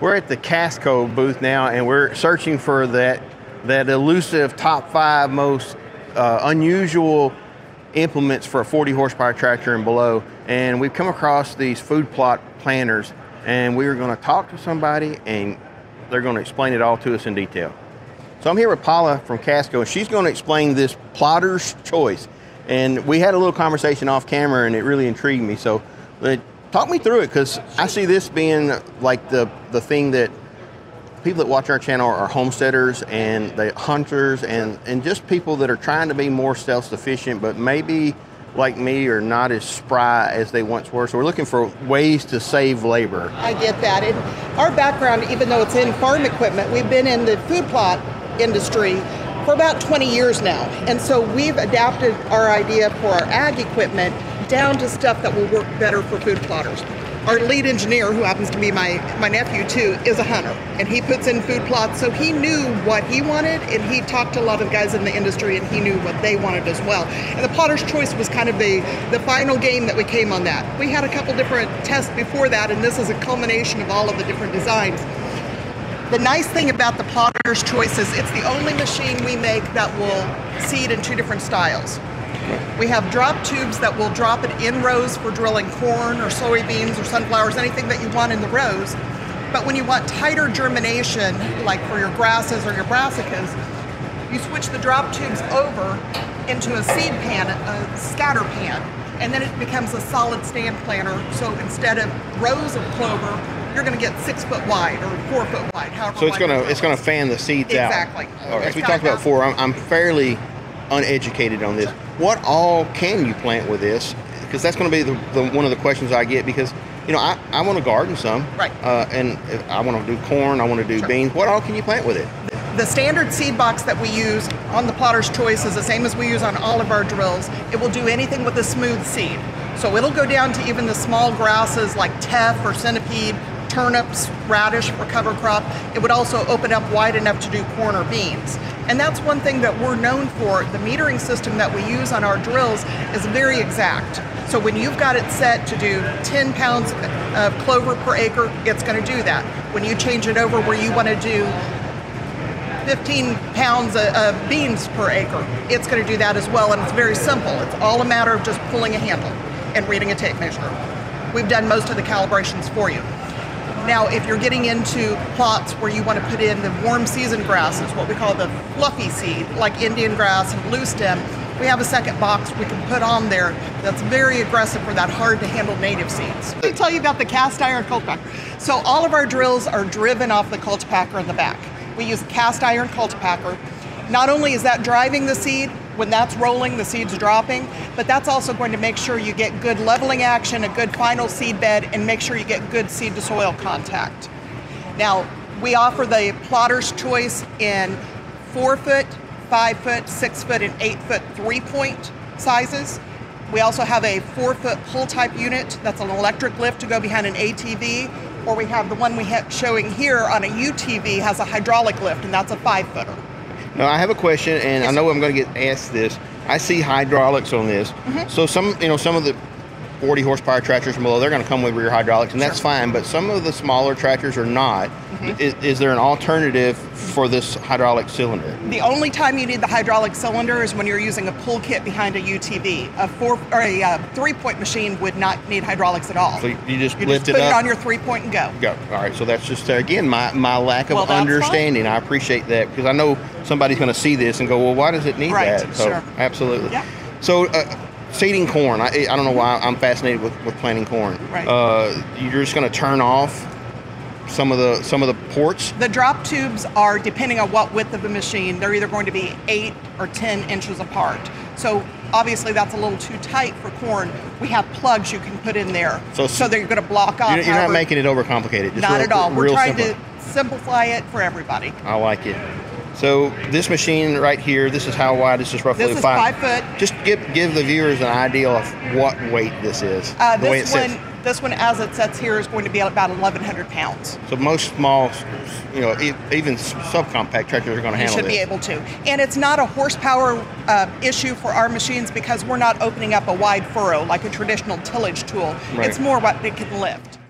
We're at the Kasco booth now, and we're searching for that elusive top 5 most unusual implements for a 40 horsepower tractor and below. And we've come across these food plot planters, and we are going to talk to somebody, and they're going to explain it all to us in detail. So I'm here with Paula from Kasco, and she's going to explain this plotter's choice. And we had a little conversation off camera, and it really intrigued me. So talk me through it, because I see this being like the thing that people that watch our channel are homesteaders and the hunters and just people that are trying to be more self-sufficient, but maybe like me are not as spry as they once were. So we're looking for ways to save labor. I get that. And our background, even though it's in farm equipment, we've been in the food plot industry for about 20 years now. And so we've adapted our idea for our ag equipment down to stuff that will work better for food plotters. Our lead engineer, who happens to be my nephew too, is a hunter, and he puts in food plots, so he knew what he wanted, and he talked to a lot of guys in the industry, and he knew what they wanted as well. And the plotter's choice was kind of the final game that we came on that. We had a couple different tests before that, and this is a culmination of all of the different designs. The nice thing about the plotter's choice is it's the only machine we make that will seed in 2 different styles. We have drop tubes that will drop it in rows for drilling corn or soybeans or sunflowers, anything that you want in the rows. But when you want tighter germination, like for your grasses or your brassicas, you switch the drop tubes over into a seed pan, a scatter pan, and then it becomes a solid stand planter. So instead of rows of clover, you're going to get 6 foot wide or 4 foot wide, however. So it's going to fan the seeds out. Exactly. As we talked about before, I'm fairly uneducated on this. What all can you plant with this? Because that's going to be one of the questions I get, because I want to garden some, right? And if I want to do corn, I want to do beans. What all can you plant with it? The standard seed box that we use on the plotter's choice is the same as we use on all of our drills. It will do anything with a smooth seed. So it'll go down to even the small grasses like teff or centipede, turnips, radish for cover crop. It would also open up wide enough to do corn or beans. And that's one thing that we're known for. The metering system that we use on our drills is very exact. So when you've got it set to do 10 pounds of clover per acre, it's going to do that. When you change it over where you want to do 15 pounds of beans per acre, it's going to do that as well. And it's very simple. It's all a matter of just pulling a handle and reading a tape measure. We've done most of the calibrations for you. Now, if you're getting into plots where you want to put in the warm season grasses, what we call the fluffy seed, like Indian grass and blue stem, we have a second box we can put on there that's very aggressive for that hard to handle native seeds. Let me tell you about the cast iron cultipacker. So all of our drills are driven off the cultipacker in the back. We use a cast iron cultipacker. Not only is that driving the seed, when that's rolling, the seed's dropping, but that's also going to make sure you get good leveling action, a good final seed bed, and make sure you get good seed to soil contact. Now, we offer the plotter's choice in 4 foot, 5 foot, 6 foot, and 8 foot 3-point sizes. We also have a 4 foot pull type unit that's an electric lift to go behind an ATV, or we have the one we have showing here on a UTV has a hydraulic lift, and that's a 5 footer. Now, I have a question, and I know I'm going to get asked this. I see hydraulics on this. Mm-hmm. So some of the 40 horsepower tractors and below, they're going to come with rear hydraulics, and that's fine, but some of the smaller tractors are not. Mm-hmm. Is there an alternative for this hydraulic cylinder? The only time you need the hydraulic cylinder is when you're using a pull kit behind a UTV. A 3-point machine would not need hydraulics at all. So you just lift just it put up? it on your 3-point and go. Go. All right, so that's just, again, my lack of understanding. I appreciate that, because I know somebody's going to see this and go, well, why does it need that? So, sure. Absolutely. Yeah. So, seeding corn, I don't know why I'm fascinated with planting corn. Right. You're just going to turn off some of the ports? The drop tubes are, depending on what width of the machine, they're either going to be 8 or 10 inches apart. So obviously that's a little too tight for corn. We have plugs you can put in there, so they're going to block off. You're not making it overcomplicated. Not at all. We're trying to simplify it for everybody. I like it. So this machine right here, this is how wide? This is roughly this is 5 foot. Just give the viewers an idea of what weight this is. This one, as it sets here, is going to be about 1,100 pounds. So most small, even subcompact tractors are going to handle this. You should be able to. And it's not a horsepower issue for our machines, because we're not opening up a wide furrow like a traditional tillage tool. Right. It's more what it can lift.